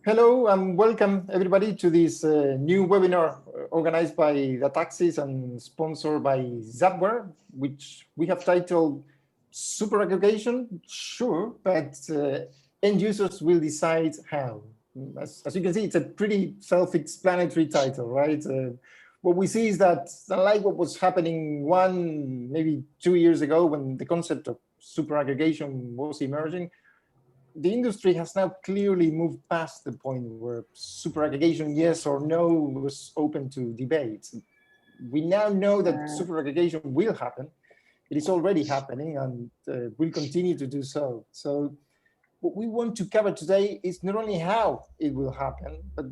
Hello and welcome everybody to this new webinar organized by Dataxis and sponsored by Zappware, which we have titled Super-aggregation, sure, but end users will decide how. As you can see, it's a pretty self-explanatory title, right? What we see is that unlike what was happening maybe 2 years ago when the concept of super-aggregation was emerging, the industry has now clearly moved past the point where super-aggregation, yes or no, was open to debate. We now know that super-aggregation will happen. It is already happening and will continue to do so. So what we want to cover today is not only how it will happen, but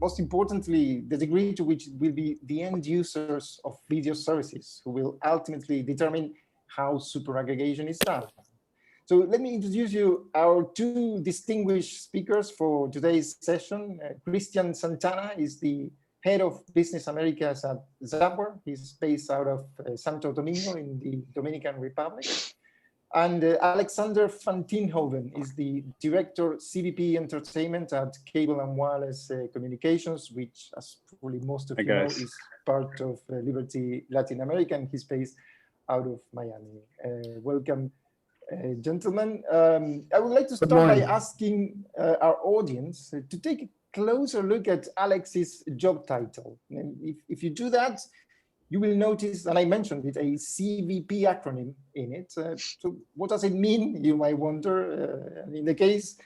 most importantly, the degree to which it will be the end users of video services who will ultimately determine how super-aggregation is done. So let me introduce you our two distinguished speakers for today's session. Christian Santana is the head of Business Americas at Zappware. He's based out of Santo Domingo in the Dominican Republic. And Alexander van Tienhoven is the director CVP Entertainment at Cable and Wireless Communications, which, as probably most of you know, is part of Liberty Latin America, and he's based out of Miami. Welcome. Gentlemen, I would like to start by asking our audience to take a closer look at Alex's job title. And if you do that, you will notice, and I mentioned it, a CVP acronym in it. So what does it mean, you might wonder? In the case,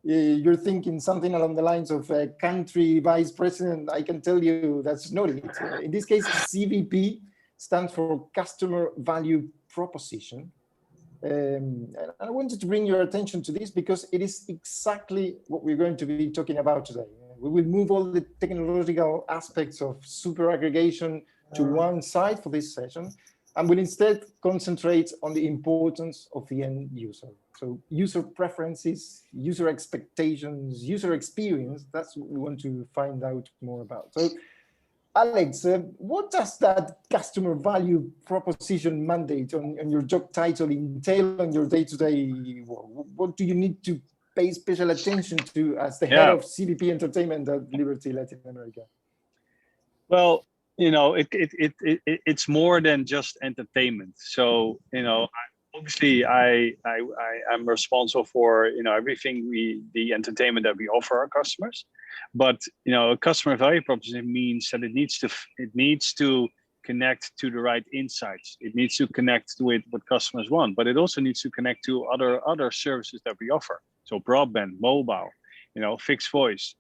you're thinking something along the lines of country vice president. I can tell you that's not it. In this case, CVP stands for Customer Value Proposition. And I wanted to bring your attention to this because it is exactly what we're going to be talking about today. We will move all the technological aspects of super-aggregation to one side for this session, and will instead concentrate on the importance of the end user. So user preferences, user expectations, user experience, that's what we want to find out more about. So Alex, what does that customer value proposition mandate on your job title entail on your day-to-day work? What do you need to pay special attention to as the head of CVP Entertainment at Liberty Latin America? Well, you know, it's more than just entertainment. So, you know, obviously I'm responsible for, you know, everything the entertainment that we offer our customers. But, you know, a customer value proposition means that it needs to connect to the right insights. It needs to connect with what customers want, but it also needs to connect to other services that we offer. So broadband, mobile, you know, fixed voice.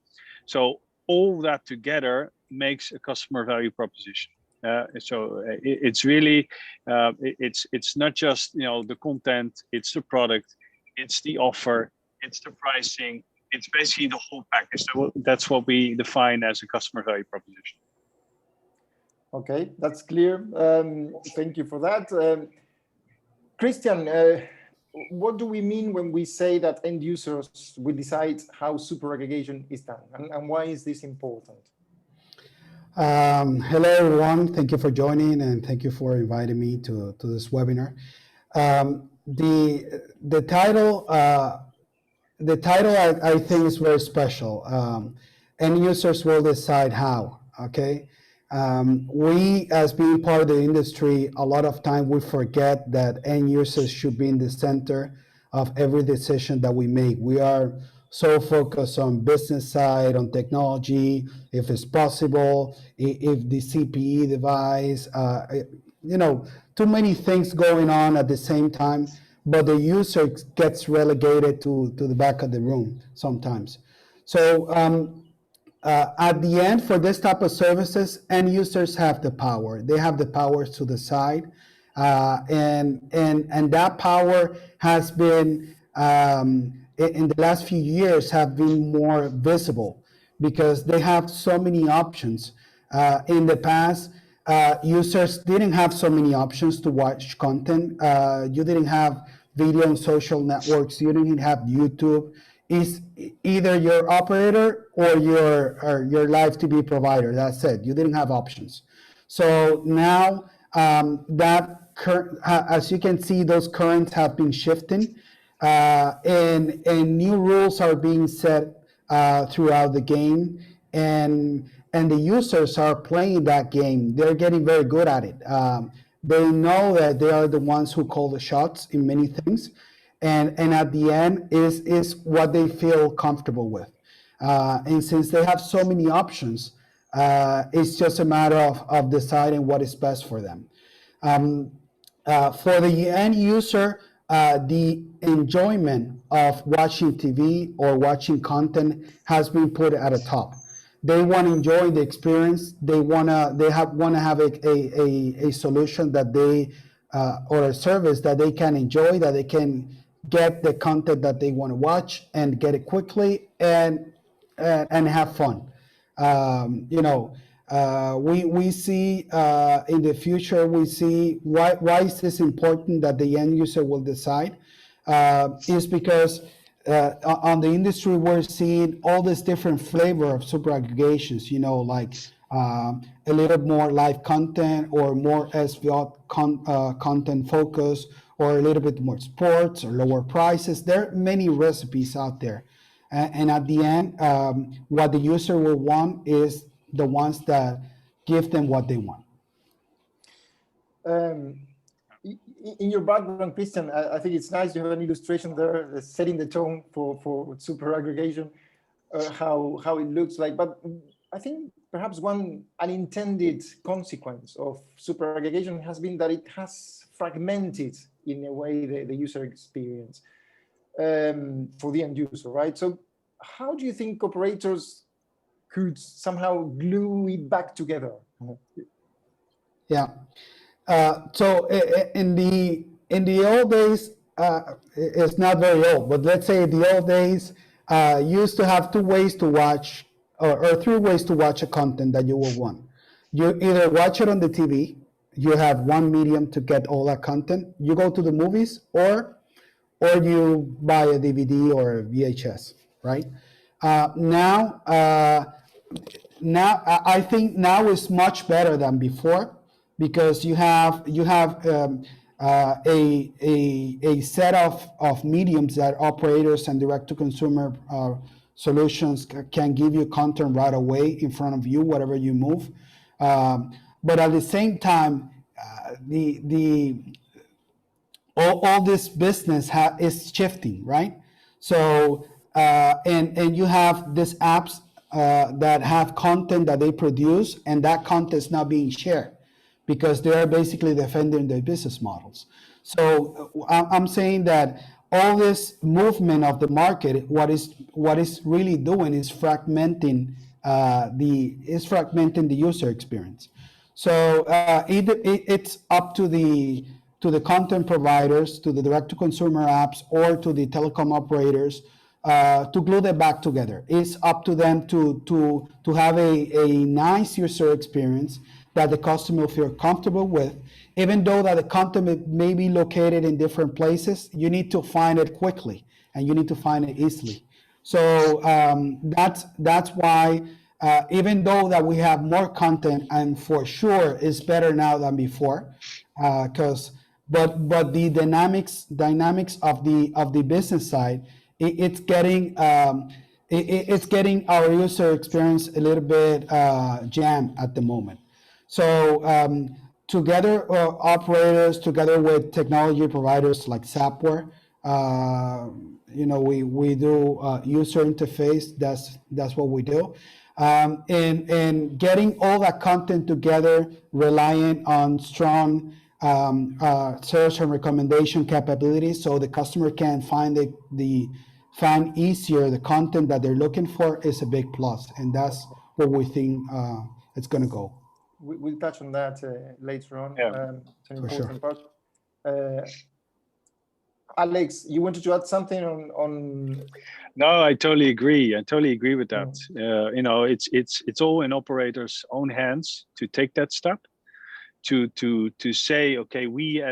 So all that together makes a customer value proposition. It's really, it's not just, you know, the content, it's the product, it's the offer, it's the pricing, it's basically the whole package. So that's what we define as a customer value proposition. Okay, that's clear. Thank you for that. Christian, what do we mean when we say that end users will decide how super-aggregation is done, and why is this important? Hello, everyone. Thank you for joining, and thank you for inviting me to this webinar. The title I think is very special. End users will decide how. Okay, we, as being part of the industry, a lot of time we forget that end users should be in the center of every decision that we make. We are so focused on business side, on technology, if it's possible, if the CPE device, you know, too many things going on at the same time, but the user gets relegated to the back of the room sometimes. So at the end, for this type of services, end users have the power. They have the power to decide, and that power has been, in the last few years, have been more visible because they have so many options. In the past, users didn't have so many options to watch content. You didn't have video on social networks. You didn't have YouTube. It's either your operator or your live TV provider. That's it. You didn't have options. So now as you can see, those currents have been shifting, and new rules are being set throughout the game, and the users are playing that game. They're getting very good at it. They know that they are the ones who call the shots in many things, and at the end is what they feel comfortable with. And since they have so many options, it's just a matter of deciding what is best for them. For the end user, the enjoyment of watching TV or watching content has been put at the top. They want to enjoy the experience. They want to have a solution that they or a service that they can enjoy, that they can get the content that they want to watch and get it quickly and have fun. We see in the future, we see why is this important that the end user will decide, is because on the industry, we're seeing all this different flavor of super aggregations, like a little more live content or more SVOD content focus, or a little bit more sports or lower prices. There are many recipes out there. And at the end, what the user will want is the ones that give them what they want. In your background, Christian, I think it's nice to have an illustration there, setting the tone for super aggregation, how it looks like. But I think perhaps one unintended consequence of super aggregation has been that it has fragmented, in a way, the user experience for the end user, right? So how do you think operators could somehow glue it back together? Yeah. So in the old days, it's not very old, but let's say the old days, used to have two ways to watch, or three ways to watch a content that you will want. You either watch it on the TV, you have one medium to get all that content, you go to the movies, or you buy a DVD or a VHS, right? Now I think now is much better than before, because you have a set of mediums that operators and direct-to-consumer solutions can give you content right away in front of you, whatever you move. But at the same time, all this business is shifting, right? So and you have these apps that have content that they produce, and that content is not being shared because they are basically defending their business models. So I'm saying that all this movement of the market, what is really doing is fragmenting the user experience. So it's up to the content providers, to the direct-to-consumer apps, or to the telecom operators to glue them back together. It's up to them to have a nice user experience that the customer will feel comfortable with. Even though that the content may be located in different places, you need to find it quickly and you need to find it easily. So that's why even though that we have more content, and for sure it's better now than before, but the dynamics of the business side, it's getting our user experience a little bit jammed at the moment. So together, operators together with technology providers like Zappware, we do user interface. That's what we do. And getting all that content together, relying on strong search and recommendation capabilities, so the customer can find find easier the content that they're looking for, is a big plus, and that's where we think it's going to go. We'll touch on that later on. Yeah. It's an important part. Alex, you wanted to add something on? No, I totally agree. I totally agree with that. It's all in operators' own hands to take that step, to say, okay, we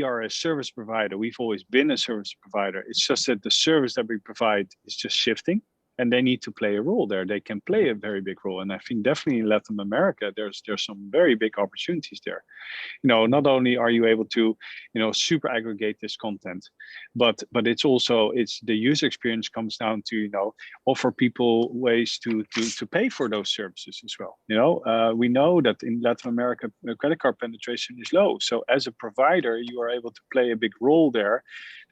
are a service provider. We've always been a service provider. It's just that the service that we provide is just shifting. and they need to play a role there. They can play a very big role, and I think definitely in Latin America, there's some very big opportunities there. Not only are you able to, super aggregate this content, but it's also, the user experience comes down to, offer people ways to pay for those services as well. We know that in Latin America, credit card penetration is low. So as a provider, you are able to play a big role there,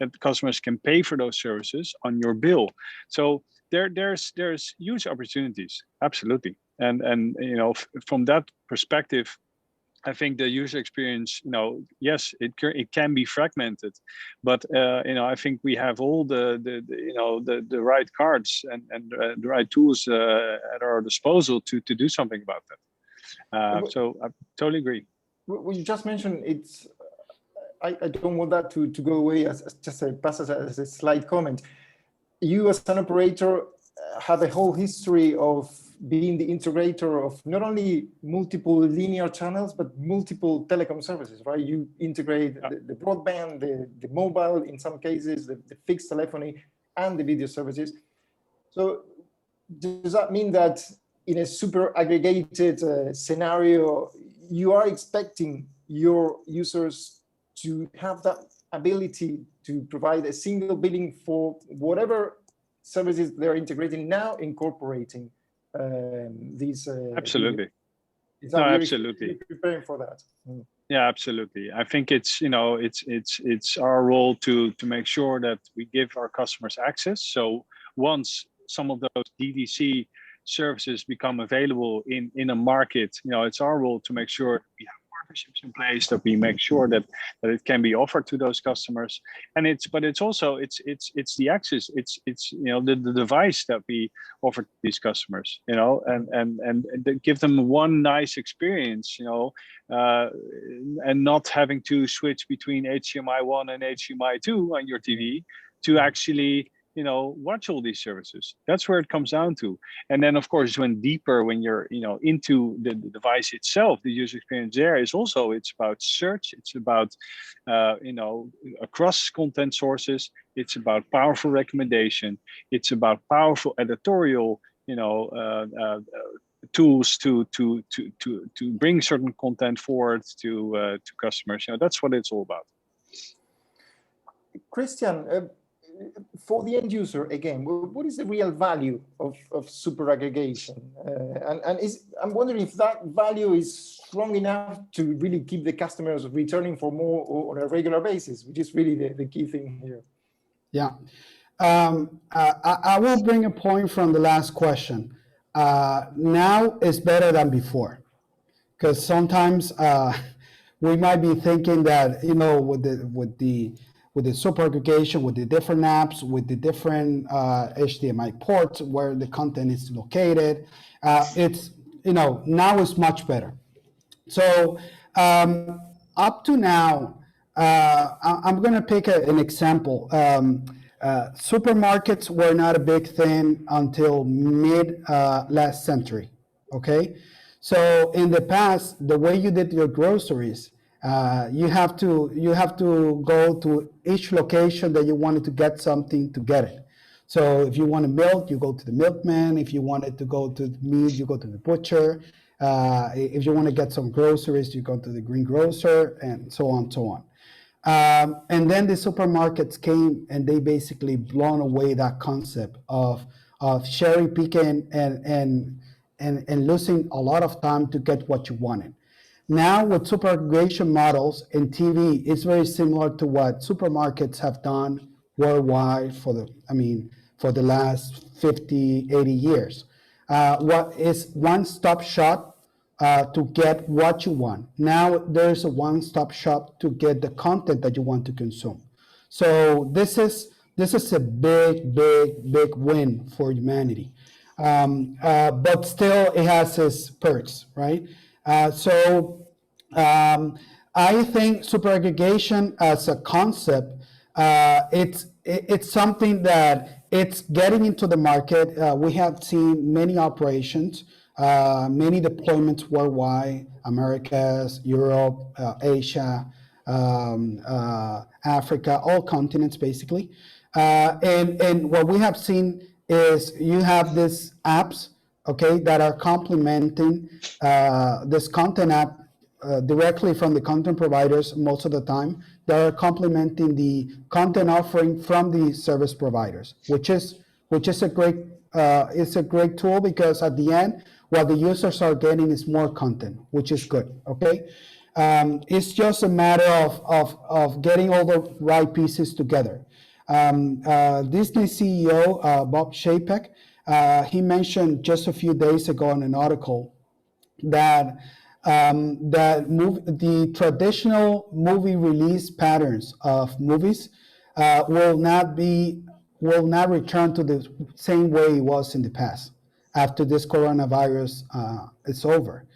that customers can pay for those services on your bill. So there's huge opportunities, absolutely. And from that perspective, I think the user experience, yes, it can be fragmented, but I think we have all the right cards and the right tools at our disposal to do something about that. So I totally agree. What you just mentioned, it's I don't want that to go away as just as a slight comment. You as an operator have a whole history of being the integrator of not only multiple linear channels, but multiple telecom services, right? You integrate the broadband, the mobile, in some cases, the fixed telephony, and the video services. So does that mean that in a super aggregated scenario, you are expecting your users to have that ability to provide a single billing for whatever services they're integrating now, incorporating these? Absolutely. No, absolutely. Preparing for that. Yeah, absolutely. I think it's it's our role to make sure that we give our customers access. So once some of those DDC services become available in a market, it's our role to make sure we have partnerships in place, that we make sure that it can be offered to those customers. And it's also the access, it's the device that we offer to these customers, and give them one nice experience, and not having to switch between HDMI 1 and HDMI 2 on your TV to actually watch all these services. That's where it comes down to. And then of course, when you're, into the device itself, the user experience there is also, it's about search, it's about, across content sources, it's about powerful recommendation, it's about powerful editorial, tools to bring certain content forward to customers. That's what it's all about. Christian, for the end user, again, what is the real value of super aggregation? And I'm wondering if that value is strong enough to really keep the customers returning for more on a regular basis, which is really the key thing here. Yeah. I will bring a point from the last question. Now is better than before, because sometimes we might be thinking that, with the super aggregation, with the different apps, with the different HDMI ports where the content is located, it's, now it's much better. So up to now, I'm going to pick an example. Supermarkets were not a big thing until mid last century. Okay, so in the past, the way you did your groceries, you have to go to each location that you wanted to get something to get it. So if you wanted milk, you go to the milkman. If you wanted to go to meat, you go to the butcher. If you want to get some groceries, you go to the greengrocer, and so on, so on. And then the supermarkets came, and they basically blown away that concept of cherry picking and losing a lot of time to get what you wanted. Now with super aggregation models in TV, it's very similar to what supermarkets have done worldwide for the last 50, 80 years. What is one-stop shop to get what you want. Now there's a one-stop shop to get the content that you want to consume. So this is a big win for humanity. But still, it has its perks, right? I think super aggregation as a concept, it's something that it's getting into the market. We have seen many operations, many deployments worldwide, Americas, Europe, Asia, Africa, all continents basically. And what we have seen is you have these apps, okay, that are complementing this content app directly from the content providers most of the time. That are complementing the content offering from the service providers, which is a great it's a great tool, because at the end, what the users are getting is more content, which is good. Okay, it's just a matter of getting all the right pieces together. Disney CEO Bob Chapek, he mentioned just a few days ago in an article that the traditional movie release patterns of movies will not return to the same way it was in the past after this coronavirus is over.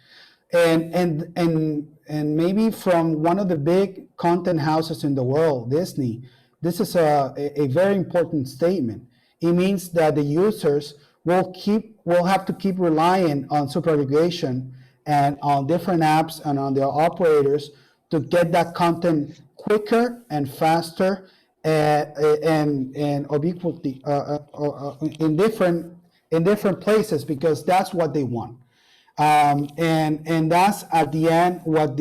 And maybe from one of the big content houses in the world, Disney, this is a very important statement. It means that the users will have to keep relying on super-aggregation and on different apps and on their operators to get that content quicker and faster and ubiquity in different places, because that's what they want. And that's at the end what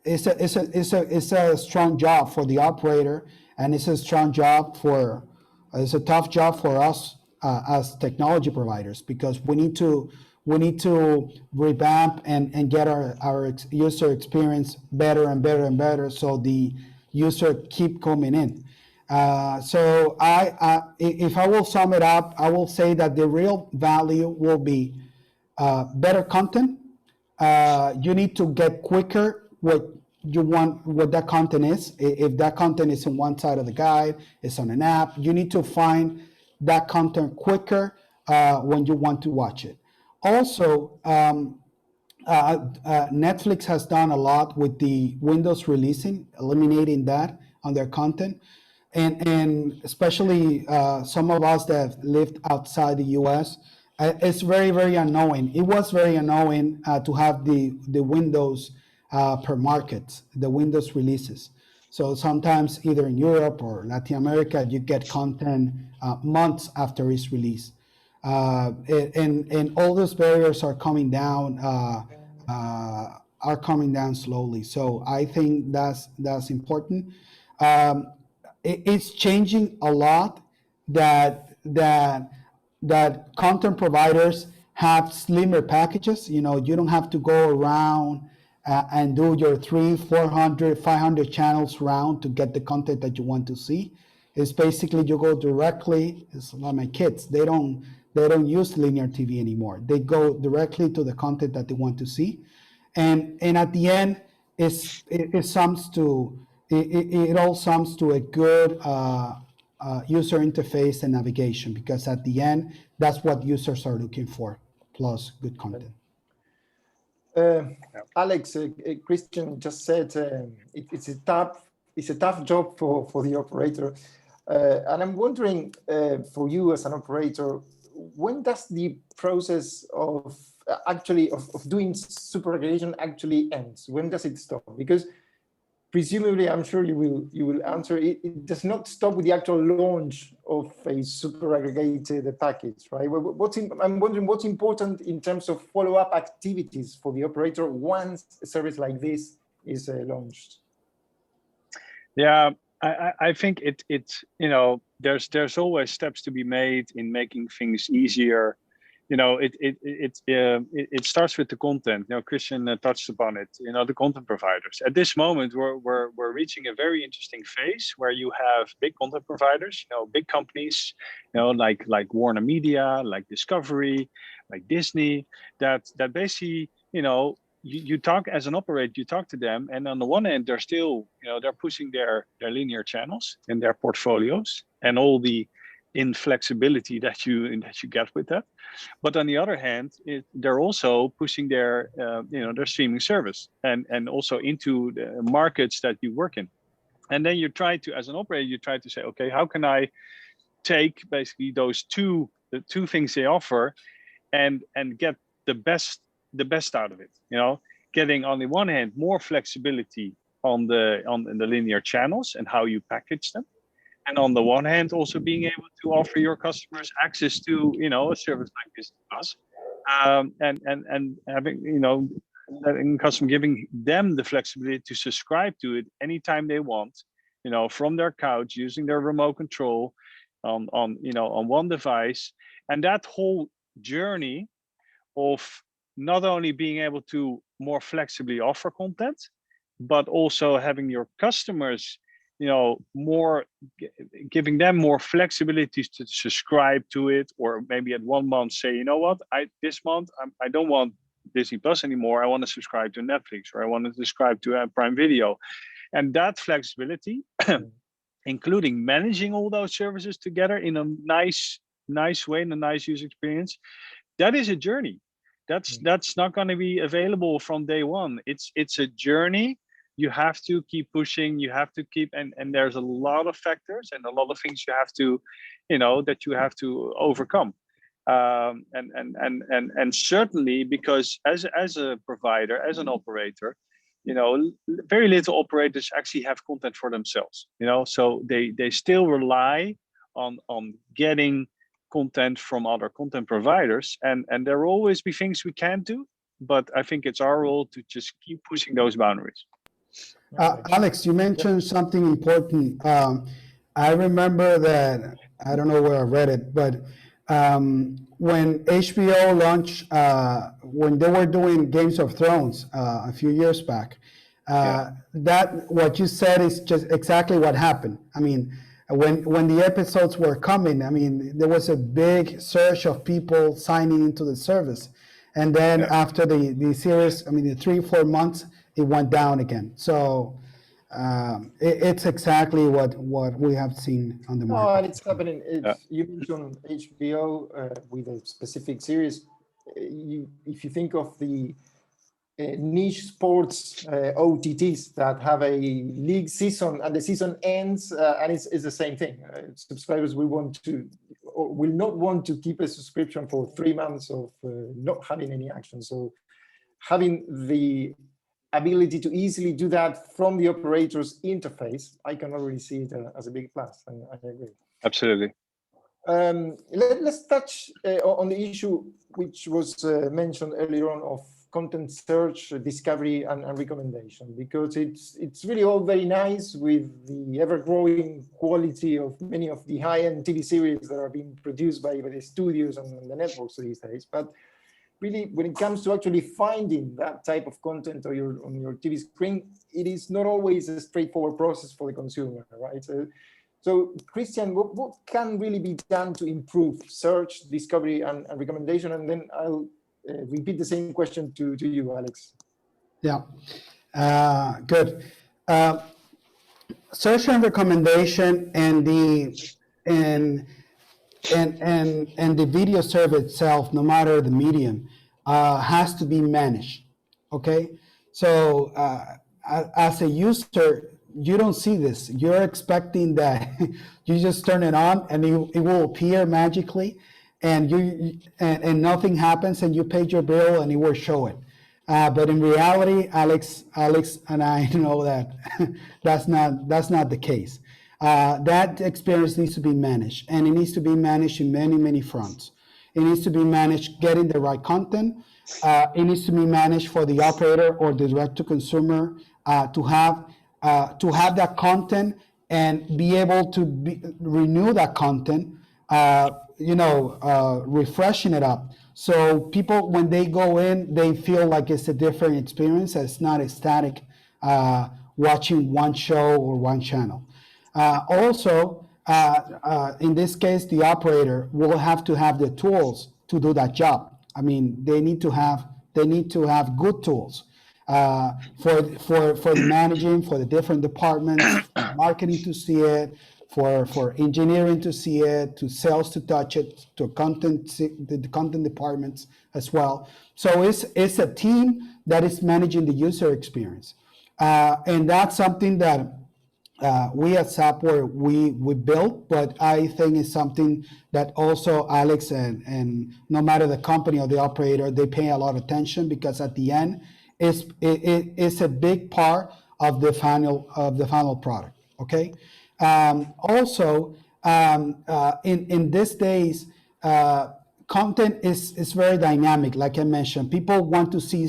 it's a strong job for the operator, and it's a tough job for us as technology providers, because we need to revamp and get our user experience better and better and better, so the user keep coming in. So if I will sum it up, I will say that the real value will be better content. You need to get quicker what you want, what that content is. If that content is on one side of the guide, it's on an app, you need to find that content quicker when you want to watch it. Also, Netflix has done a lot with the Windows releasing, eliminating that on their content. And especially some of us that lived outside the US, it's very, very annoying. It was very annoying to have the Windows per market, the Windows releases. So sometimes either in Europe or Latin America, you get content months after it's released. And all those barriers are coming down slowly. So I think that's important. It's changing a lot that content providers have slimmer packages. You don't have to go around and do your 300, 400, 500 channels round to get the content that you want to see. It's basically you go directly. It's like my kids. They don't use linear TV anymore. They go directly to the content that they want to see, and at the end, it all sums to a good user interface and navigation, because at the end, that's what users are looking for, plus good content. Alex, Christian just said it's a tough job for the operator, and I'm wondering for you as an operator, when does the process of doing super-aggregation actually ends? When does it stop? Because presumably, I'm sure you will answer, it does not stop with the actual launch of a super-aggregated package, right? I'm wondering what's important in terms of follow-up activities for the operator once a service like this is launched. Yeah, I think it's there's always steps to be made in making things easier. It starts with the content. Christian touched upon it. The content providers. At this moment, we're reaching a very interesting phase where you have big content providers, big companies, like Warner Media, like Discovery, like Disney, that basically, you talk as an operator, you talk to them, and on the one hand, they're still, they're pushing their linear channels in their portfolios and all the inflexibility that you get with that. But on the other hand, they're also pushing their their streaming service and also into the markets that you work in. And then you try to, as an operator, you try to say, okay, how can I take basically the two things they offer and get the best out of it? Getting on the one hand more flexibility on the linear channels and how you package them, And on the one hand, also being able to offer your customers access to, a service like this to us, and having, letting customer, giving them the flexibility to subscribe to it anytime they want, from their couch using their remote control on one device. And that whole journey of not only being able to more flexibly offer content, but also having your customers, more giving them more flexibility to subscribe to it, or maybe at 1 month say, you know what, this month I don't want Disney Plus anymore. I want to subscribe to Netflix, or I want to subscribe to Prime Video. And that flexibility, including managing all those services together in a nice way, in a nice user experience, that is a journey. That's not going to be available from day one. It's a journey. You have to keep pushing. You have to keep, and there's a lot of factors and a lot of things you have to, that you have to overcome. And certainly, because as a provider, as an operator, very little operators actually have content for themselves. So they still rely on getting content from other content providers, and there will always be things we can't do, but I think it's our role to just keep pushing those boundaries. Alex, you mentioned something important. I remember that, I don't know where I read it, but when HBO launched, when they were doing Games of Thrones a few years back, that what you said is just exactly what happened. I mean, when the episodes were coming, I mean, there was a big surge of people signing into the service. And then after the series, I mean, the 3-4 months, it went down again. So it's exactly what we have seen on the market. Oh, and it's happening. You mentioned HBO with a specific series. If you think of the niche sports OTTs that have a league season and the season ends, and it's the same thing. Subscribers will not want to keep a subscription for 3 months of not having any action. So having the ability to easily do that from the operator's interface, I can already see it as a big plus, and I agree. Absolutely. Let's touch on the issue which was mentioned earlier on of content search, discovery, and recommendation, because it's really all very nice with the ever-growing quality of many of the high-end TV series that are being produced by the studios and the networks these days. But really, when it comes to actually finding that type of content on your TV screen, it is not always a straightforward process for the consumer, right? So Christian, what can really be done to improve search, discovery, and recommendation? And then I'll repeat the same question to you, Alex. Yeah, good. Search and recommendation and the video server itself, no matter the medium, has to be managed. Okay, so as a user, you don't see this. You're expecting that you just turn it on and it will appear magically, and and nothing happens, and you paid your bill and it will show it. But in reality, Alex and I know that that's not the case. That experience needs to be managed, and it needs to be managed in many fronts. It needs to be managed getting the right content. It needs to be managed for the operator or the direct-to-consumer to have that content and be able to renew that content, refreshing it up. So people, when they go in, they feel like it's a different experience. It's not a static watching one show or one channel. In this case, the operator will have to have the tools to do that job. I mean, they need to have good tools for the managing, for the different departments, for marketing to see it, for engineering to see it, to sales to touch it, to the content departments as well. So it's a team that is managing the user experience, and that's something that we at Zappware we built, but I think it's something that also Alex and no matter the company or the operator, they pay a lot of attention, because at the end, it's a big part of the final product. Okay, Also, in these days, content is very dynamic. Like I mentioned, people want to see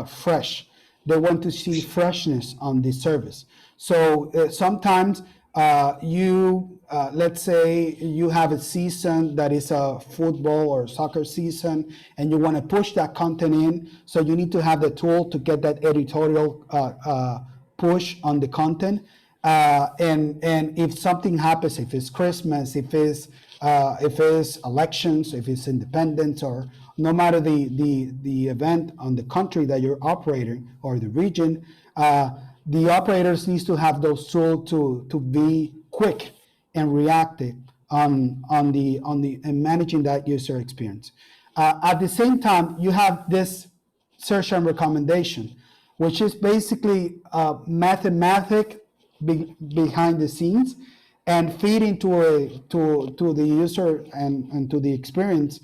fresh. They want to see freshness on the service. So sometimes let's say you have a season that is a football or soccer season, and you want to push that content in. So you need to have the tool to get that editorial push on the content. And if something happens, if it's Christmas, if it's elections, if it's independence, or no matter the event on the country that you're operating or the region, the operators needs to have those tools to be quick and reactive on and managing that user experience. At the same time, you have this search and recommendation, which is basically mathematic behind the scenes and feed into to the user and to the experience,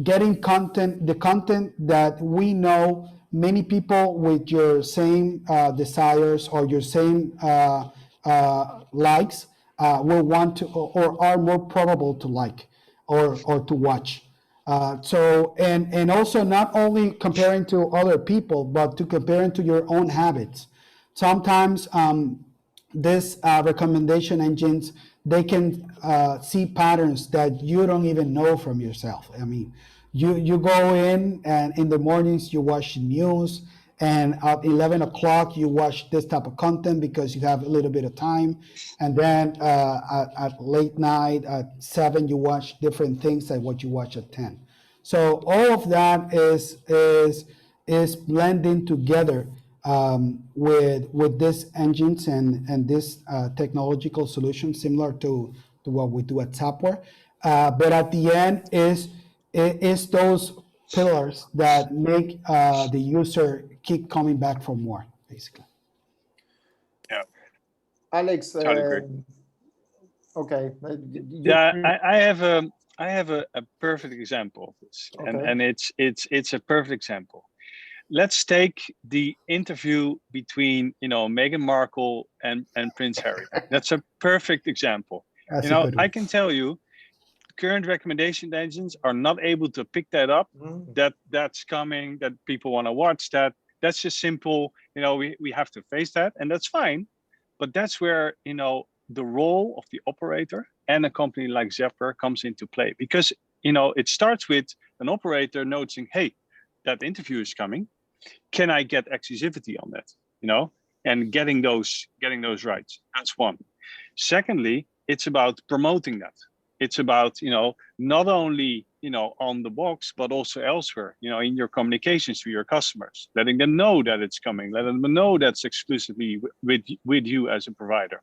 getting the content that we know many people with your same desires or your same likes will want to or are more probable to like or to watch. And also not only comparing to other people, but to comparing to your own habits. Sometimes these recommendation engines, they can see patterns that you don't even know from yourself. I mean, you go in and in the mornings you watch news, and at 11 o'clock you watch this type of content because you have a little bit of time, and then at late night at 7 you watch different things than what you watch at 10. So all of that is blending together with these engines and this technological solution similar to what we do at Zappware. But at the end is those pillars that make the user keep coming back for more, basically. Yeah. Alex, Totally agree. Okay. Yeah, I have a perfect example of this, Okay. and it's a perfect example. Let's take the interview between Meghan Markle and Prince Harry. That's a perfect example. That's I can tell you, current recommendation engines are not able to pick that up. That's coming, that people want to watch that. That's just simple. We have to face that, and that's fine. But that's where the role of the operator and a company like Zappware comes into play, because it starts with an operator noticing, hey, that interview is coming. Can I get exclusivity on that? And getting those rights. That's one. Secondly, it's about promoting that. It's about not only on the box, but also elsewhere. In your communications to your customers, letting them know that it's coming, letting them know that's exclusively with you as a provider.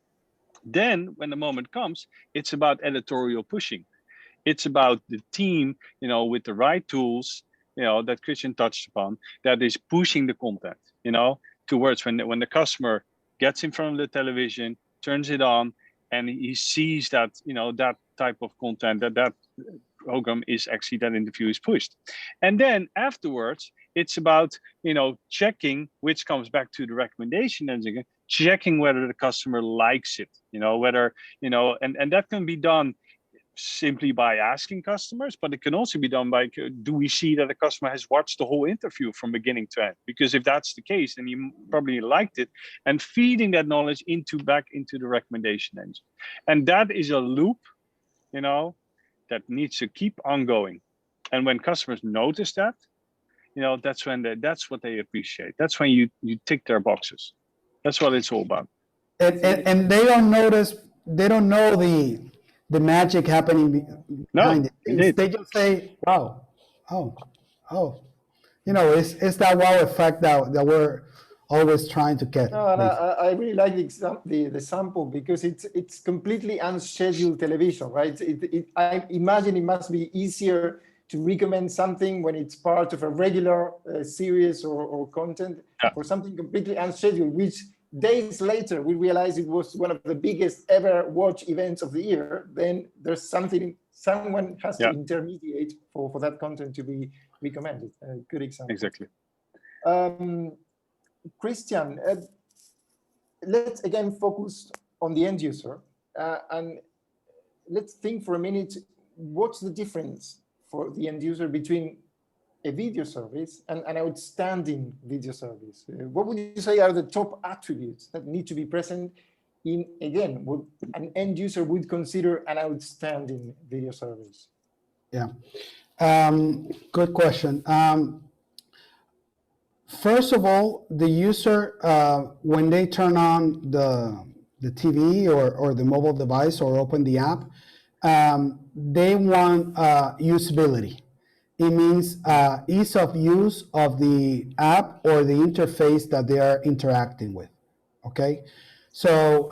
Then, when the moment comes, it's about editorial pushing. It's about the team, with the right tools, that Christian touched upon, that is pushing the content, towards when the customer gets in front of the television, turns it on, and he sees that, that type of content, that program is actually, that interview is pushed. And then afterwards, it's about, checking, which comes back to the recommendation engine, checking whether the customer likes it, whether, and that can be done simply by asking customers, but it can also be done by, do we see that the customer has watched the whole interview from beginning to end? Because if that's the case, then you probably liked it, and feeding that knowledge back into the recommendation engine. And that is a loop, that needs to keep on going. And when customers notice that, that's when that's what they appreciate. That's when you tick their boxes. That's what it's all about. And they don't notice, they don't know the magic happening behind it. Indeed. They just say, wow, oh. It's that wow effect that we're always trying to get. No, and I really like the sample, because it's completely unscheduled television, right? I imagine it must be easier to recommend something when it's part of a regular series or content, for something completely unscheduled, which days later we realize it was one of the biggest ever watch events of the year. Then there's someone has to intermediate for that content to be recommended. A good example. Exactly. Christian, let's again focus on the end user. And let's think for a minute, what's the difference for the end user between a video service and an outstanding video service? What would you say are the top attributes that need to be present in, again, what an end user would consider an outstanding video service? Yeah, good question. First of all, the user, when they turn on the TV or the mobile device or open the app, they want usability. It means ease of use of the app or the interface that they are interacting with. Okay, so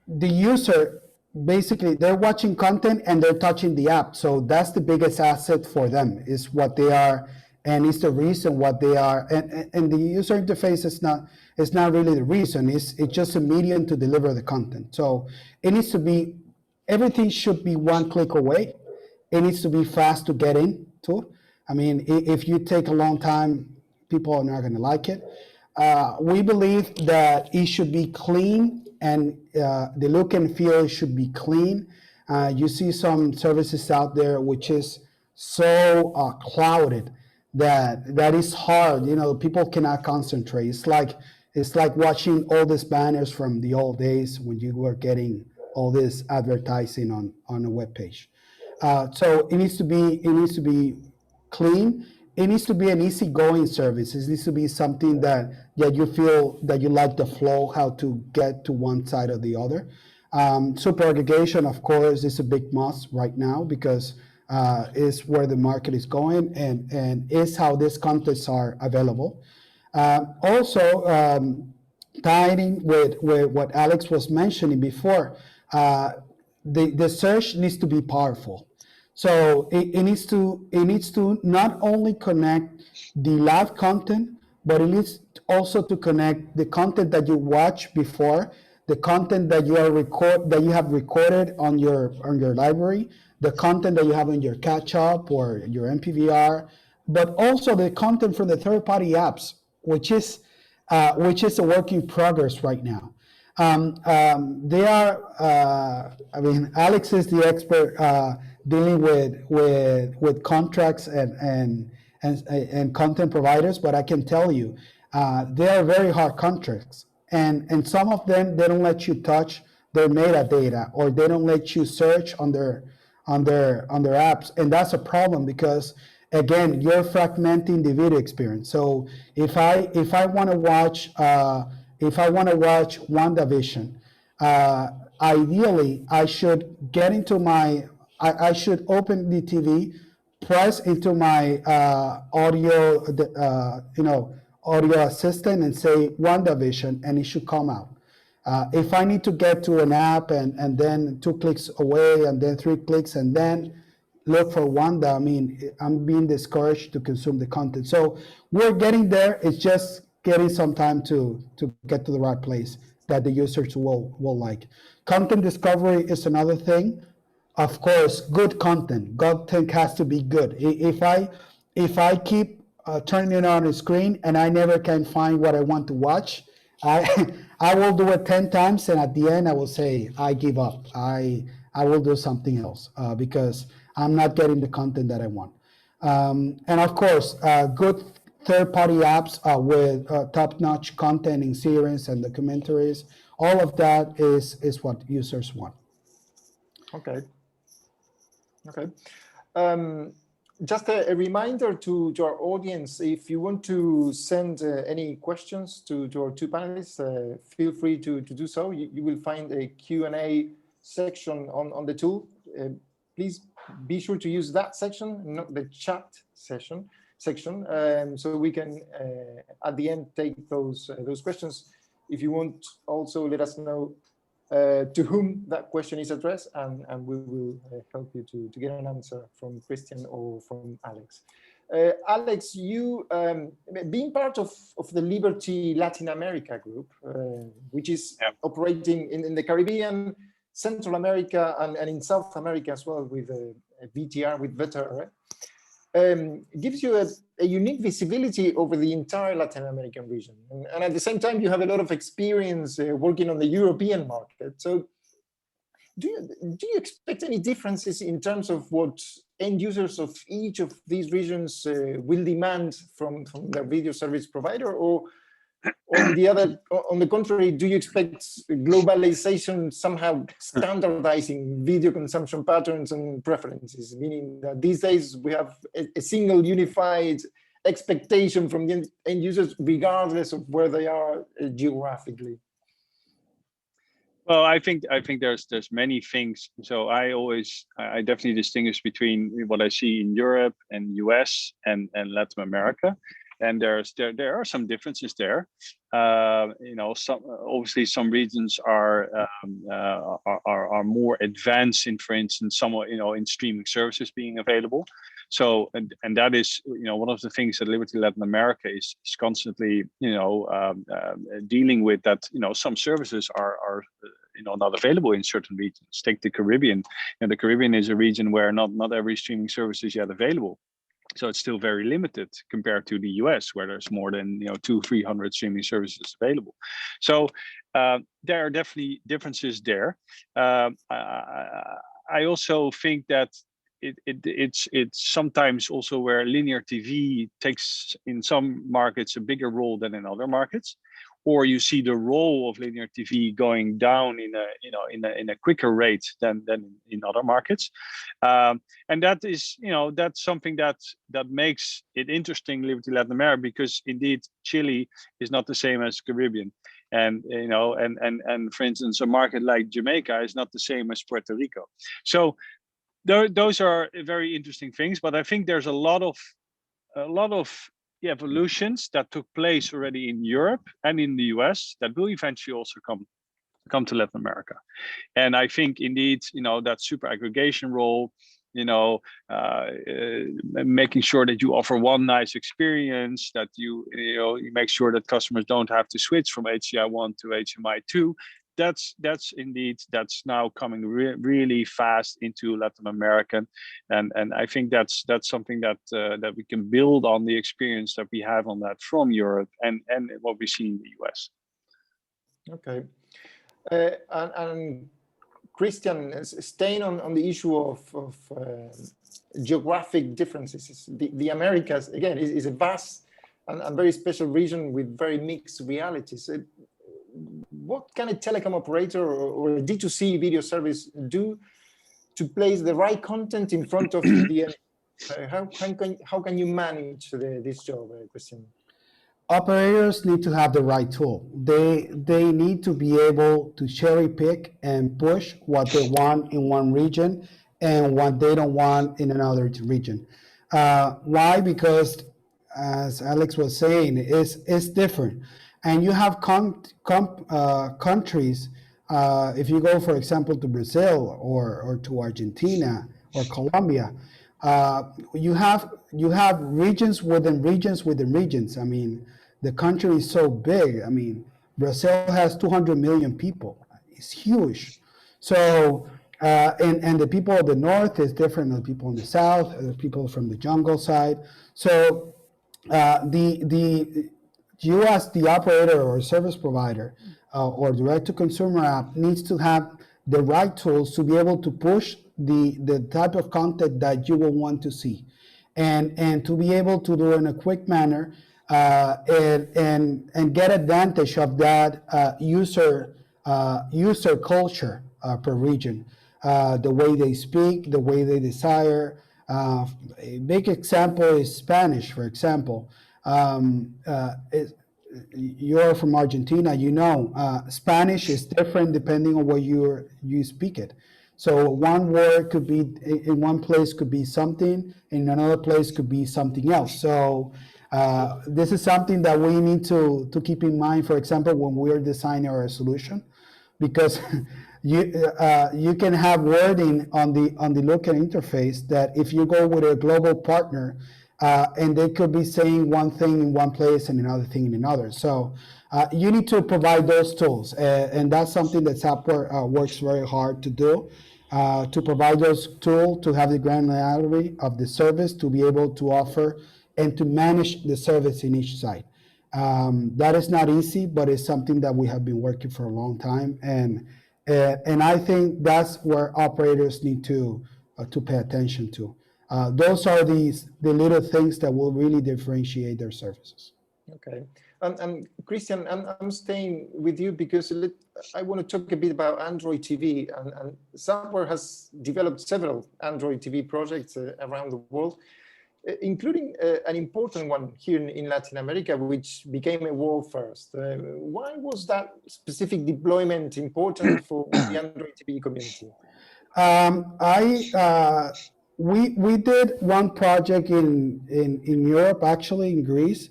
the user, basically they're watching content and they're touching the app, so that's the biggest asset for them, is what they are, and it's the reason what they are, and the user interface is not really the reason, it's just a medium to deliver the content. So it needs to be, everything should be one click away. It needs to be fast to get into. I mean, if you take a long time, people are not going to like it. We believe that it should be clean, and the look and feel should be clean. You see some services out there which is so clouded that is hard. You know, people cannot concentrate. It's like watching all these banners from the old days when you were getting all this advertising on a web page. So it needs to be clean. It needs to be an easygoing service. It needs to be something that you feel that you like the flow, how to get to one side or the other. Super-aggregation, of course, is a big must right now, because it's where the market is going, and is how these contents are available. Also, tied in with what Alex was mentioning before, the search needs to be powerful. So it needs to not only connect the live content, but it needs also to connect the content that you watched before, the content that you have recorded on your library, the content that you have in your catch up or your MPVR, but also the content from the third-party apps, which is a work in progress right now. They are, I mean, Alex is the expert dealing with contracts and content providers, but I can tell you, they are very hard contracts, and some of them, they don't let you touch their metadata, or they don't let you search on their apps, and that's a problem, because again, you're fragmenting the video experience. So if I want to watch WandaVision, ideally I should get into I should open the TV, press into my audio assistant and say WandaVision, and it should come out. If I need to get to an app and then 2 clicks away and then 3 clicks and then look for Wanda, I mean, I'm being discouraged to consume the content. So we're getting there. It's just getting some time to get to the right place that the users will like. Content discovery is another thing. Of course, good content. Content has to be good. If I keep turning it on the screen and I never can find what I want to watch, I will do it 10 times, and at the end I will say, I give up. I will do something else because I'm not getting the content that I want. And of course, good third-party apps with top-notch content in series and documentaries, all of that is what users want. Okay. Okay. Just a reminder to our audience, if you want to send any questions to our two panelists, feel free to do so. You will find a Q&A section on the tool. Please be sure to use that section, not the chat section, so we can at the end take those questions. If you want, also let us know to whom that question is addressed, and we will help you to get an answer from Christian or from Alex. Alex, you being part of the Liberty Latin America group, which is operating in the Caribbean, Central America, and in South America as well with VTR, with VTR. gives you a unique visibility over the entire Latin American region. And at the same time, you have a lot of experience working on the European market. So do you expect any differences in terms of what end users of each of these regions will demand from their video service provider? Or on the contrary, do you expect globalization somehow standardizing video consumption patterns and preferences, meaning that these days we have a single unified expectation from the end users regardless of where they are geographically? Well, I think there's many things. So I definitely distinguish between what I see in Europe and US and Latin America. And there are some differences there. Obviously some regions are more advanced in, for instance, somewhat in streaming services being available. So and that is one of the things that Liberty Latin America is constantly dealing with, that some services are not available in certain regions. Take the Caribbean. The Caribbean is a region where not every streaming service is yet available. So it's still very limited compared to the US, where there's more than 200-300 streaming services available. So there are definitely differences there. I also think that it's sometimes also where linear TV takes in some markets a bigger role than in other markets, or you see the role of linear TV going down in a quicker rate than in other markets, and that is that's something that makes it interesting, Liberty Latin America, because indeed Chile is not the same as Caribbean, and and for instance a market like Jamaica is not the same as Puerto Rico. So those are very interesting things, but I think there's a lot of evolutions that took place already in Europe and in the US that will eventually also come to Latin America. And I think indeed, that super aggregation role, making sure that you offer one nice experience, that you make sure that customers don't have to switch from HDMI 1 to HDMI 2. That's now coming really fast into Latin American, and I think that's something that we can build on the experience that we have on that from Europe and what we see in the US. Okay, and Christian, staying on the issue of geographic differences, the Americas again is a vast and very special region with very mixed realities. What can a telecom operator or a D2C video service do to place the right content in front of the end? How can you manage this job, Christian? Operators need to have the right tool. They need to be able to cherry pick and push what they want in one region and what they don't want in another region. Why? Because, as Alex was saying, it's different. And you have countries, if you go, for example, to Brazil or to Argentina or Colombia, you have regions within regions within regions. I mean, the country is so big. I mean, Brazil has 200 million people. It's huge. So, and the people of the north is different than the people in the south, the people from the jungle side. So, you as the operator or service provider or direct-to-consumer app needs to have the right tools to be able to push the type of content that you will want to see, and to be able to do it in a quick manner and get advantage of that user culture per region, the way they speak, the way they desire. A big example is Spanish, for example. You're from Argentina, Spanish is different depending on where you speak it. So one word could be in one place could be something, in another place could be something else. So this is something that we need to keep in mind, for example, when we're designing our solution, because you can have wording on the local interface that if you go with a global partner, and they could be saying one thing in one place and another thing in another. So you need to provide those tools, and that's something that Zappware works very hard to do. to provide those tools to have the granularity of the service to be able to offer and to manage the service in each site. That is not easy, but it's something that we have been working for a long time, and I think that's where operators need to pay attention to. Those are the little things that will really differentiate their services. Okay, and Christian, I'm staying with you because I want to talk a bit about Android TV, and Zappware has developed several Android TV projects around the world, including an important one here in Latin America, which became a world first. Why was that specific deployment important for the Android TV community? We did one project in Europe, actually in Greece,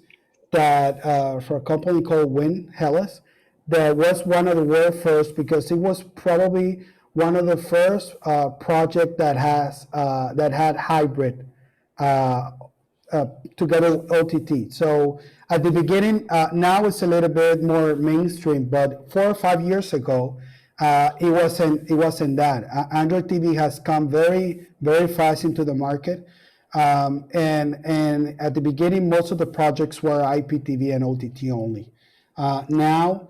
that for a company called Win Hellas, that was one of the world first because it was probably one of the first project that had hybrid together with OTT. So at the beginning, now it's a little bit more mainstream, but 4 or 5 years ago, it wasn't that. Android TV has come very, very fast into the market. And at the beginning, most of the projects were IPTV and OTT only. Now,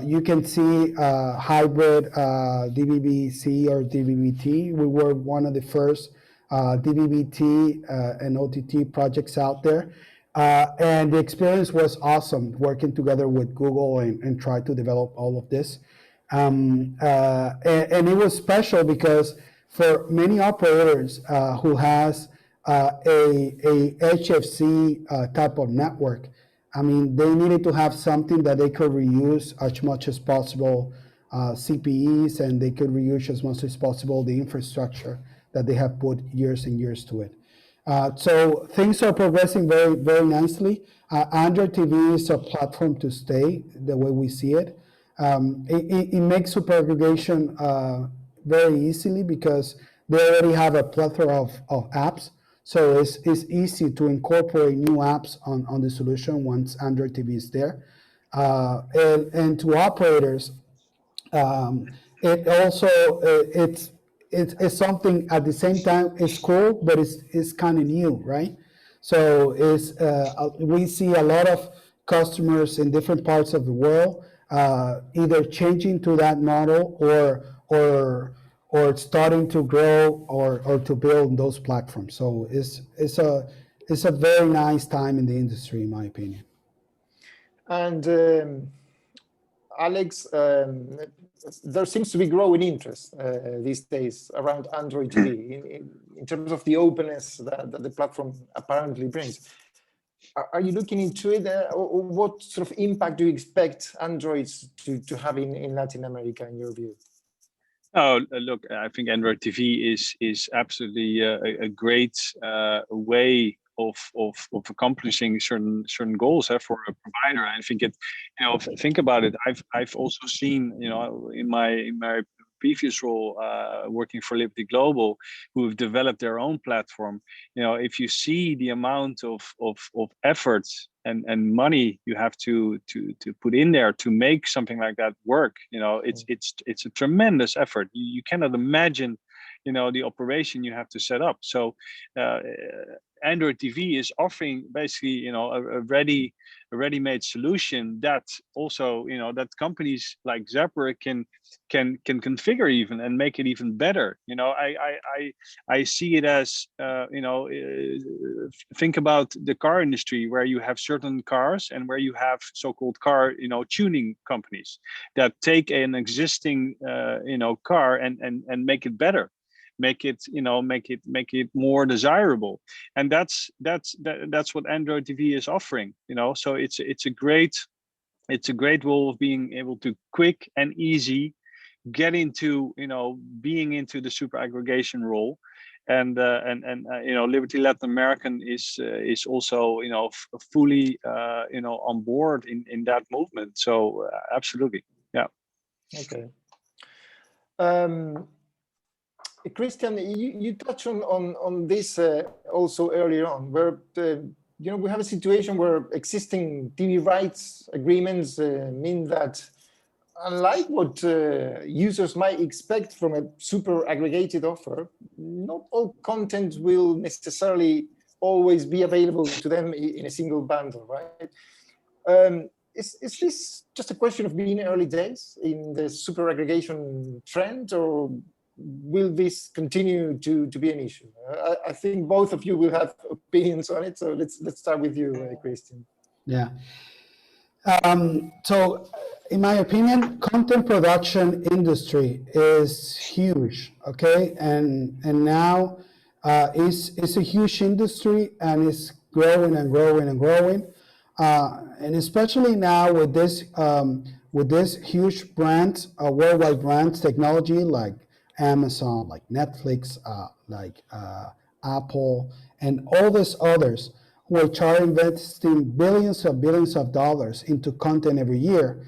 you can see hybrid DVB-C or DVB-T. We were one of the first DVB-T and OTT projects out there. And the experience was awesome working together with Google and try to develop all of this. And it was special because for many operators who has a HFC type of network, I mean, they needed to have something that they could reuse as much as possible CPEs, and they could reuse as much as possible the infrastructure that they have put years and years to it. So things are progressing very, very nicely. Android TV is a platform to stay the way we see it. It makes super-aggregation very easily because they already have a plethora of apps. So it's easy to incorporate new apps on the solution once Android TV is there. And to operators, it also it's something at the same time it's cool, but it's kind of new, right? So we see a lot of customers in different parts of the world either changing to that model or starting to grow or to build those platforms. So it's a very nice time in the industry, in my opinion. And Alex, there seems to be growing interest these days around Android TV in terms of the openness that the platform apparently brings. Are you looking into it? Or what sort of impact do you expect Androids to have in Latin America, in your view? Oh, look, I think Android TV is absolutely a great way of accomplishing certain goals for a provider. I think think about it. I've also seen, in my previous role working for Liberty Global, who have developed their own platform. If you see the amount of effort and money you have to put in there to make something like that work, it's a tremendous effort. You cannot imagine, the operation you have to set up. So Android TV is offering basically, a ready-made solution that also, that companies like Zappware can configure even and make it even better. I see it as, think about the car industry where you have certain cars and where you have so-called car, tuning companies that take an existing, car and make it better. Make it more desirable, and that's what Android TV is offering. So it's a great role of being able to quick and easy get into being into the super aggregation role, and Liberty Latin American is also fully on board in that movement. So absolutely, yeah. Okay. Christian, you touched on this also earlier on, where we have a situation where existing TV rights agreements mean that unlike what users might expect from a super aggregated offer, not all content will necessarily always be available to them in a single bundle, right? Is this just a question of being early days in the super aggregation trend, or will this continue to be an issue? I think both of you will have opinions on it, so let's start with you, Christian. Yeah. So in my opinion, content production industry is huge, okay? And now it's a huge industry, and it's growing and growing and growing. And especially now with this huge brands, worldwide brands, technology like Amazon, like Netflix, like Apple, and all these others, which are investing billions of dollars into content every year,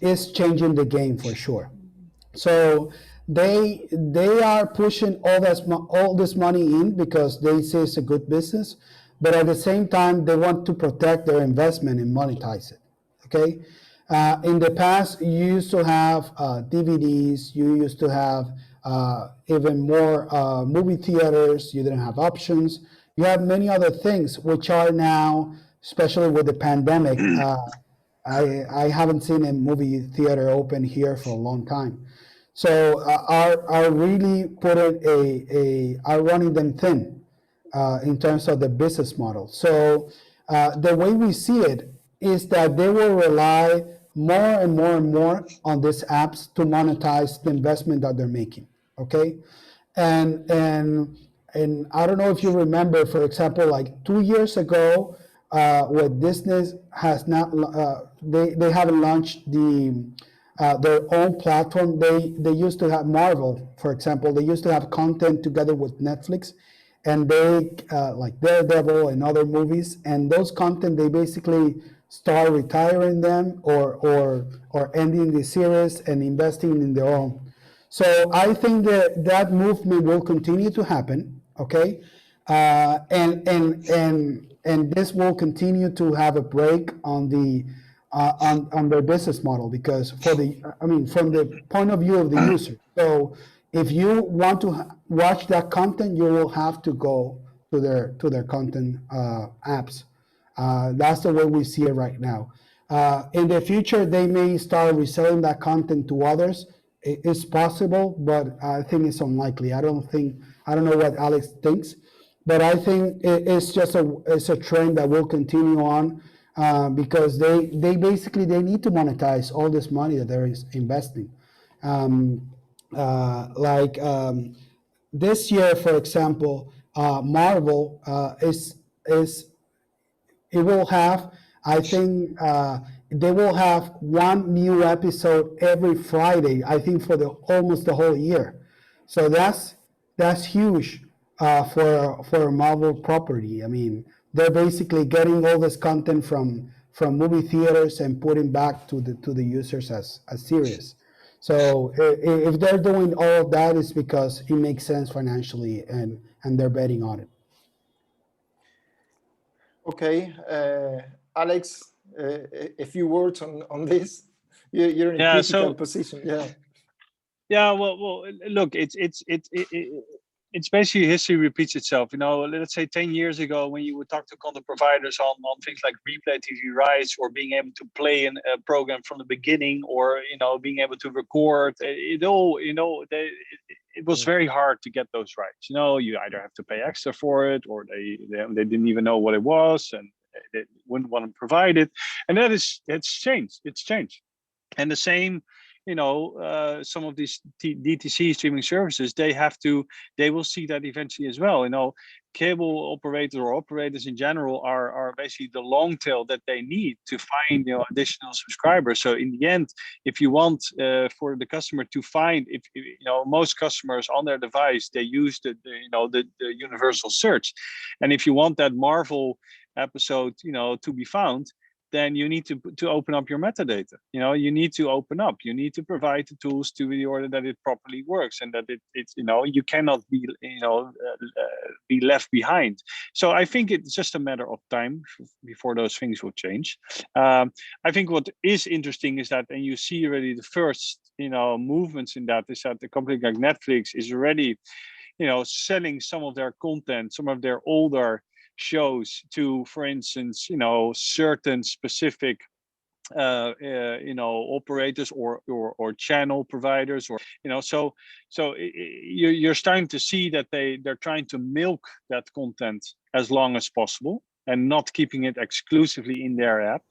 is changing the game for sure. So they are pushing all this money in because they say it's a good business, but at the same time they want to protect their investment and monetize it. Okay, in the past you used to have DVDs, you used to have even more movie theaters. You didn't have options. You have many other things which are now, especially with the pandemic. I haven't seen a movie theater open here for a long time. So are really putting are running them thin in terms of the business model. So the way we see it is that they will rely more and more and more on these apps to monetize the investment that they're making. Okay, and and and I don't know if you remember, for example, like 2 years ago, what Disney has not they haven't launched their own platform. They used to have Marvel, for example. They used to have content together with Netflix, and they like Daredevil and other movies. And those content, they basically start retiring them or ending the series and investing in their own. So I think that movement will continue to happen. Okay, and this will continue to have a break on the on their business model, because from the point of view of the user. So if you want to watch that content, you will have to go to their content apps. That's the way we see it right now. In the future, they may start reselling that content to others. It's possible, but I think it's unlikely. I don't know what Alex thinks, but I think it's a trend that will continue on, because they basically they need to monetize all this money that they're investing. Um, like this year, for example, Marvel is it will have, I think, they will have one new episode every Friday, I think, for the almost the whole year. So that's huge for a Marvel property. I mean, they're basically getting all this content from movie theaters and putting back to the users as series. So if they're doing all of that, it's because it makes sense financially, and they're betting on it. Okay, Alex, a few words on this. You're in a critical position. Yeah. Well, look, it's basically history repeats itself. You know, let's say 10 years ago, when you would talk to content providers on things like replay TV rights, or being able to play a program from the beginning, or being able to record it all, it was very hard to get those rights. You either have to pay extra for it, or they didn't even know what it was, and they wouldn't want to provide it. And it's changed. It's changed. And the same, some of these DTC streaming services, they will see that eventually as well. Cable operators, or operators in general, are basically the long tail that they need to find additional subscribers. So in the end, if you want for the customer to find, if most customers on their device, they use the universal search, and if you want that Marvel episode to be found, then you need to open up your metadata. You know, you need to open up. You need to provide the tools to the order that it properly works, and that it's you know, you cannot be be left behind. So I think it's just a matter of time before those things will change. I think what is interesting is that, and you see already the first movements in that, is that the company like Netflix is already selling some of their content, some of their older shows to, for instance, certain specific operators or channel providers, or so you're starting to see that they're trying to milk that content as long as possible and not keeping it exclusively in their app.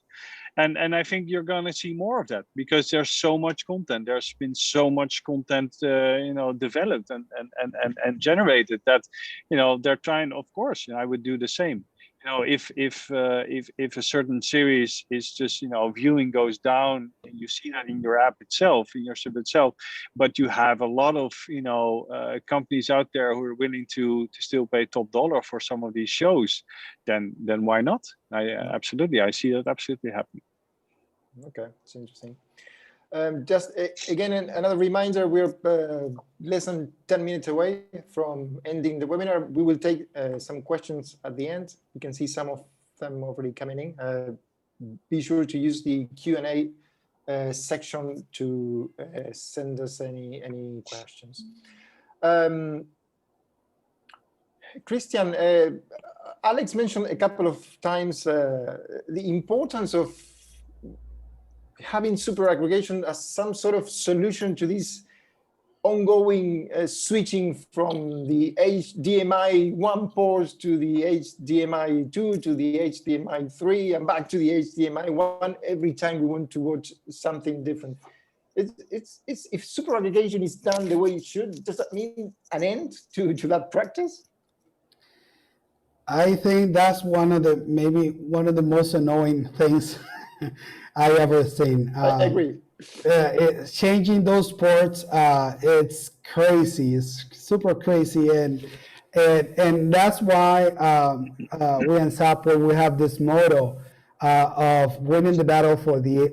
And I think you're going to see more of that, because there's so much content. There's been so much content, developed and generated, that, they're trying. Of course, I would do the same. If a certain series is just, viewing goes down, and you see that in your app itself, in your sub itself, but you have a lot of, companies out there who are willing to still pay top dollar for some of these shows, then why not? Absolutely, I see that absolutely happening. Okay, it's interesting. Just again, another reminder, we're less than 10 minutes away from ending the webinar. We will take some questions at the end. You can see some of them already coming in. Be sure to use the Q&A section to send us any questions. Christian, Alex mentioned a couple of times the importance of having super aggregation as some sort of solution to this ongoing switching from the HDMI 1 ports to the HDMI 2 to the HDMI 3 and back to the HDMI 1 every time we want to watch something different. If super aggregation is done the way it should, does that mean an end to that practice? I think that's maybe one of the most annoying things I ever seen. I agree. Changing those ports, it's crazy. It's super crazy, and that's why we in Zappware, we have this motto of winning the battle for the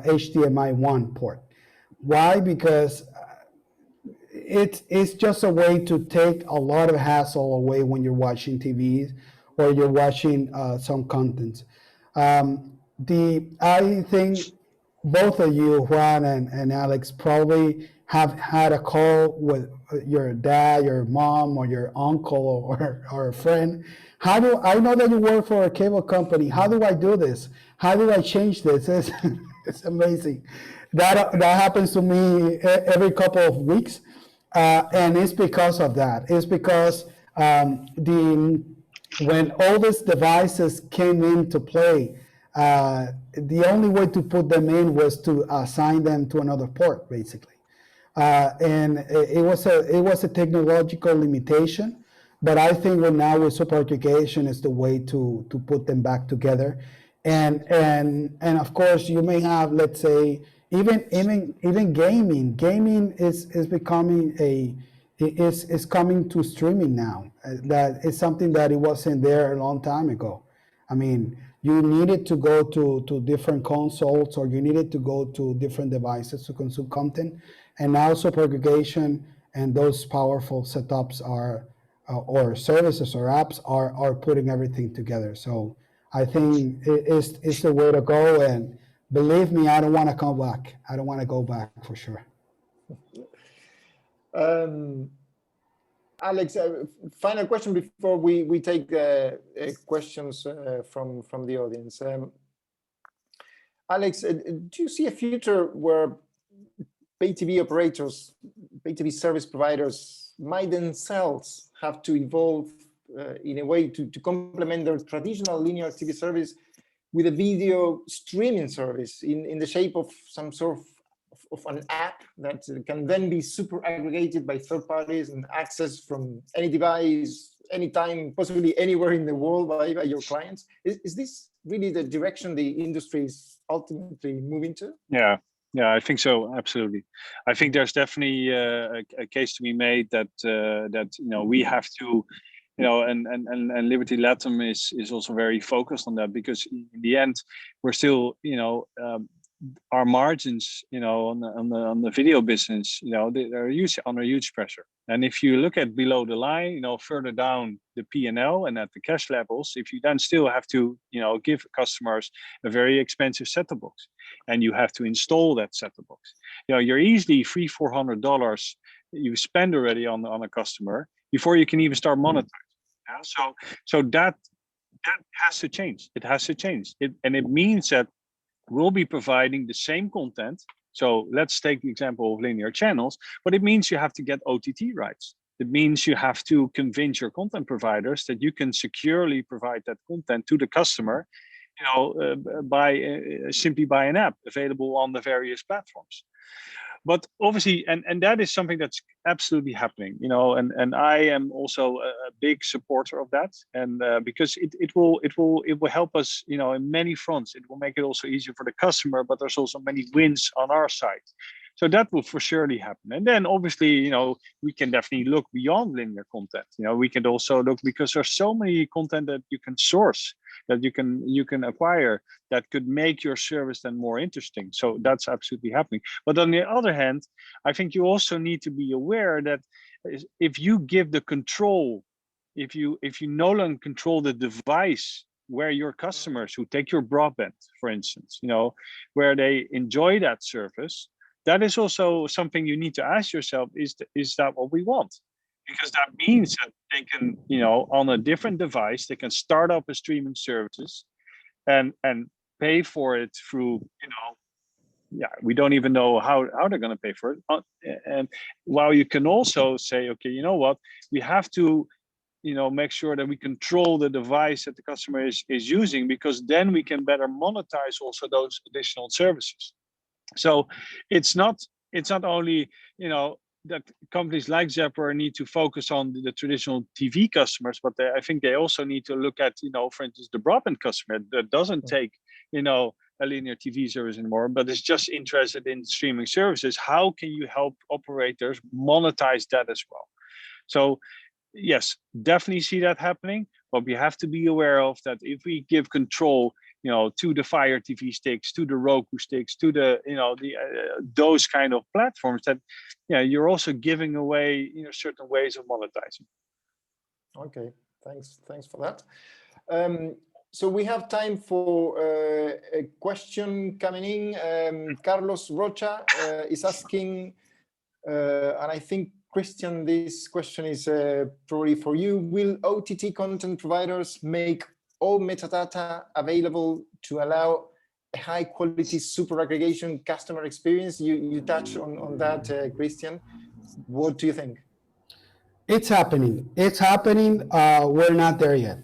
HDMI 1 port. Why? Because it's just a way to take a lot of hassle away when you're watching TV or you're watching some content. I think both of you, Juan and Alex, probably have had a call with your dad, your mom, or your uncle, or a friend. How do I know that you work for a cable company? How do I do this? How do I change this? It's amazing. That happens to me every couple of weeks, and it's because of that. It's because when all these devices came into play, the only way to put them in was to assign them to another port, basically. And it was a technological limitation, but I think now with super-aggregation is the way to put them back together. And of course, you may have, let's say, even gaming. Gaming is becoming is coming to streaming now. That is something that it wasn't there a long time ago. I mean, you needed to go to different consoles, or you needed to go to different devices to consume content. And now super-aggregation and those powerful setups or services or apps are putting everything together. So I think it's the way to go. And believe me, I don't want to come back. I don't want to go back for sure. Alex, final question before we take questions from the audience. Alex, do you see a future where pay TV operators, pay TV service providers might themselves have to evolve in a way to complement their traditional linear TV service with a video streaming service in the shape of some sort of an app that can then be super aggregated by third parties and accessed from any device, anytime, possibly anywhere in the world by your clients? Is this really the direction the industry is ultimately moving to? Yeah, I think so. Absolutely. I think there's definitely a case to be made that we have to you know, and Liberty Latin is also very focused on that, because in the end, we're still, you know, our margins, you know, on the video business, you know, they're under huge pressure. And if you look at below the line, you know, further down the P&L and at the cash levels, if you then still have to, you know, give customers a very expensive set-top box, and you have to install that set-top box, you know, you're easily $300-400 you spend already on a customer before you can even start monetizing. Yeah? So that has to change. It has to change. And it means that we'll be providing the same content. So let's take the example of linear channels, but it means you have to get OTT rights. It means you have to convince your content providers that you can securely provide that content to the customer, you know, simply by an app available on the various platforms. But obviously, and that is something that's absolutely happening, you know, and I am also a big supporter of that, and because it will help us, you know, in many fronts. It will make it also easier for the customer, but there's also many wins on our side. So that will for surely happen. And then obviously, you know, we can definitely look beyond linear content. You know, we can also look, because there's so many content that you can source, that you can acquire, that could make your service then more interesting. So that's absolutely happening. But on the other hand, I think you also need to be aware that if you give the control, if you no longer control the device where your customers who take your broadband, for instance, you know, where they enjoy that service, that is also something you need to ask yourself, is that what we want? Because that means that they can, you know, on a different device, they can start up a streaming services and pay for it through, you know, yeah, we don't even know how they're going to pay for it. And while you can also say, okay, you know what, we have to, you know, make sure that we control the device that the customer is using, because then we can better monetize also those additional services. So it's not only, you know, that companies like Zappware need to focus on the traditional TV customers, but I think they also need to look at, you know, for instance, the broadband customer that doesn't take, you know, a linear TV service anymore, but is just interested in streaming services. How can you help operators monetize that as well? So yes, definitely see that happening, but we have to be aware of that. If we give control, you know, to the Fire TV sticks, to the Roku sticks, to the, you know, the those kind of platforms, that, yeah, you're also giving away, you know, certain ways of monetizing. Okay, thanks for that. So we have time for a question coming in. Carlos Rocha is asking, and I think, Christian, this question is probably for you. Will OTT content providers make all metadata available to allow a high quality super aggregation customer experience? You touched on that, Christian. What do you think? It's happening. It's happening. We're not there yet.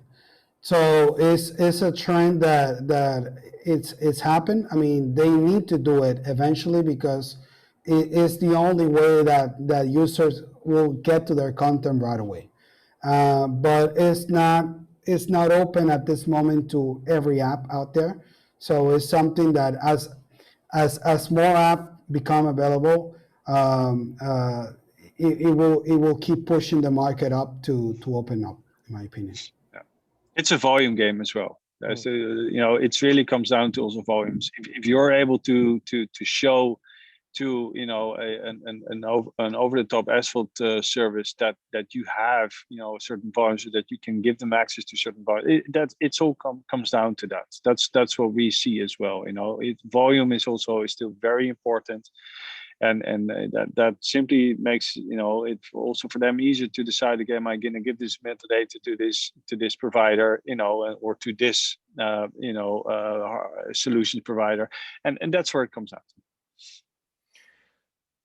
So it's a trend that it's happened. I mean, they need to do it eventually, because it's the only way that users will get to their content right away. But it's not open at this moment to every app out there. So it's something that as more apps become available, it will keep pushing the market up to open up, in my opinion. Yeah. It's a volume game as well. You know, it really comes down to also volumes. If you're able to show to, you know, an over-the-top asphalt service that you have, you know, certain volumes, so that you can give them access to certain volumes, it's all comes down to that. That's what we see as well. You know, volume is still very important. And that simply makes, you know, it also for them easier to decide, again, am I going to give this metadata to this provider, you know, or to this solutions provider, and that's where it comes out to.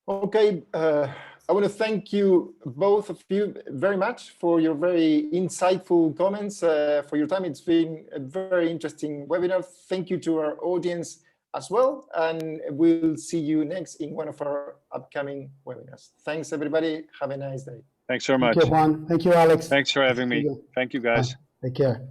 Okay, I want to thank you, both of you, very much for your very insightful comments, for your time. It's been a very interesting webinar. Thank you to our audience as well, and we'll see you next in one of our upcoming webinars. Thanks, everybody. Have a nice day. Thanks very much. Thank you, Juan. Thank you, Alex. Thanks for having me. Thank you, guys. Take care.